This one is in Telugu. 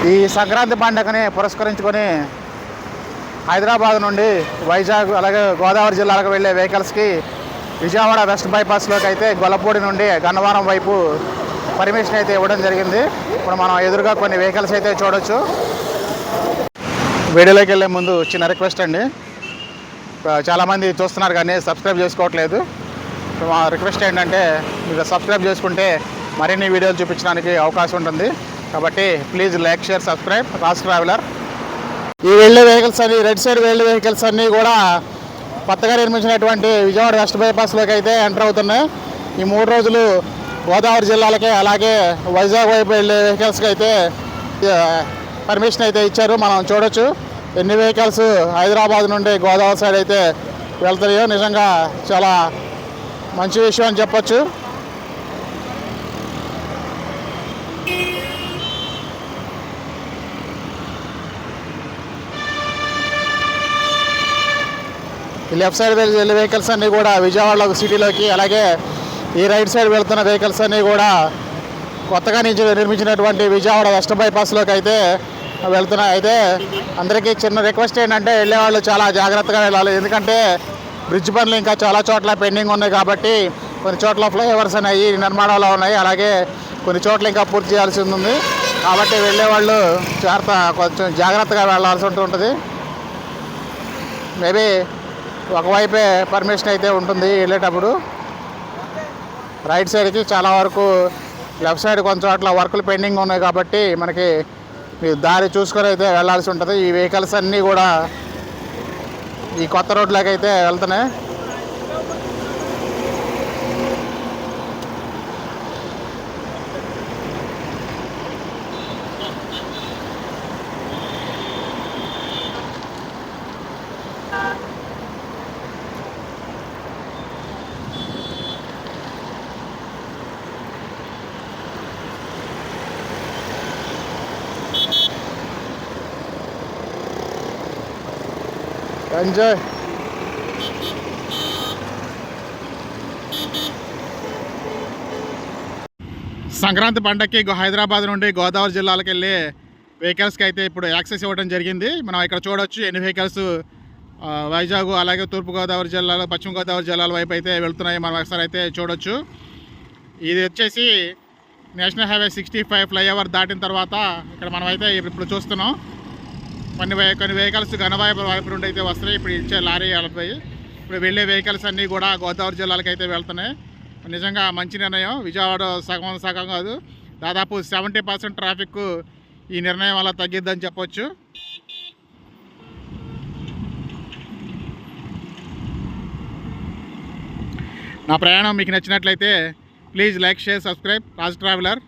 ఈ సంక్రాంతి పండుగని పురస్కరించుకొని హైదరాబాద్ నుండి వైజాగ్ అలాగే గోదావరి జిల్లాలకు వెళ్ళే వెహికల్స్కి విజయవాడ వెస్ట్ బైపాస్లోకి అయితే గొల్లపూడి నుండి గన్నవరం వైపు పర్మిషన్ అయితే ఇవ్వడం జరిగింది. ఇప్పుడు మనం ఎదురుగా కొన్ని వెహికల్స్ అయితే చూడొచ్చు. వీడియోలోకి వెళ్ళే ముందు చిన్న రిక్వెస్ట్ అండి, చాలామంది చూస్తున్నారు కానీ సబ్స్క్రైబ్ చేసుకోవట్లేదు. మా రిక్వెస్ట్ ఏంటంటే మీరు సబ్స్క్రైబ్ చేసుకుంటే మరిన్ని వీడియోలు చూపించడానికి అవకాశం ఉంటుంది. కాబట్టి please like, share, subscribe Raj traveller. ఈ వెళ్ళే వెహికల్స్ అన్ని రైట్ సైడ్ వెళ్ళే వెహికల్స్ అన్నీ కూడా కొత్తగా నిర్మించినటువంటి విజయవాడ వెస్ట్ బైపాస్లోకి అయితే ఎంటర్ అవుతున్నాయి. ఈ 3 రోజులు గోదావరి జిల్లాలకే అలాగే వైజాగ్ వైపు వెళ్ళే వెహికల్స్కి అయితే పర్మిషన్ అయితే ఇచ్చారు. మనం చూడొచ్చు ఎన్ని వెహికల్స్ హైదరాబాద్ నుండి గోదావరి సైడ్ అయితే వెళ్తాయో. నిజంగా చాలా మంచి విషయం అని చెప్పొచ్చు. ఈ లెఫ్ట్ సైడ్ వెళ్ళే వెహికల్స్ అన్నీ కూడా విజయవాడలో సిటీలోకి, అలాగే ఈ రైట్ సైడ్ వెళ్తున్న వెహికల్స్ అన్నీ కూడా కొత్తగా నిర్మించినటువంటి విజయవాడ వెస్ట్ బైపాస్లోకి అయితే వెళ్తున్నాయి. అయితే అందరికీ చిన్న రిక్వెస్ట్ ఏంటంటే వెళ్ళేవాళ్ళు చాలా జాగ్రత్తగా వెళ్ళాలి. ఎందుకంటే బ్రిడ్జ్ పనులు ఇంకా చాలా చోట్ల పెండింగ్ ఉన్నాయి కాబట్టి కొన్ని చోట్ల ఫ్లైఓవర్స్ అనేవి నిర్మాణంలో ఉన్నాయి, అలాగే కొన్ని చోట్ల ఇంకా పూర్తి చేయాల్సి ఉంది. కాబట్టి వెళ్ళేవాళ్ళు కొంచెం జాగ్రత్తగా వెళ్ళాల్సి ఉంటుంది. మేబీ ఒకవైపే పర్మిషన్ అయితే ఉంటుంది వెళ్ళేటప్పుడు. రైట్ సైడ్కి చాలా వరకు, లెఫ్ట్ సైడ్ కొంచెం చోట్ల వర్కులు పెండింగ్ ఉన్నాయి కాబట్టి మనకి దారి చూసుకొని అయితే వెళ్ళాల్సి ఉంటుంది. ఈ వెహికల్స్ అన్నీ కూడా ఈ కొత్త రోడ్లోకి అయితే వెళ్తున్నాయి. ఎంజాయ్. సంక్రాంతి పండగకి హైదరాబాద్ నుండి గోదావరి జిల్లాలకు వెళ్ళే వెహికల్స్కి అయితే ఇప్పుడు యాక్సెస్ ఇవ్వడం జరిగింది. మనం ఇక్కడ చూడవచ్చు ఎన్ని వెహికల్స్ వైజాగ్ అలాగే తూర్పుగోదావరి జిల్లాలో, పశ్చిమ గోదావరి జిల్లాల వైపు అయితే వెళ్తున్నాయి. మనం ఒకసారి అయితే చూడొచ్చు. ఇది వచ్చేసి నేషనల్ హైవే 65 ఫ్లైఓవర్ దాటిన తర్వాత ఇక్కడ మనం అయితే ఇప్పుడు చూస్తున్నాం. కొన్ని వెహికల్స్ గన్నవరం వైపు నుండి అయితే వస్తున్నాయి. ఇప్పుడు ఇచ్చే లారీ వెళ్ళిపోయి ఇప్పుడు వెళ్ళే వెహికల్స్ అన్నీ కూడా గోదావరి జిల్లాలకు అయితే వెళ్తున్నాయి. నిజంగా మంచి నిర్ణయం. విజయవాడ సగం కాదు, దాదాపు 70% ట్రాఫిక్ ఈ నిర్ణయం వల్ల తగ్గిద్దని చెప్పొచ్చు. నా ప్రయాణం మీకు నచ్చినట్లయితే please like, share, subscribe Raj traveller.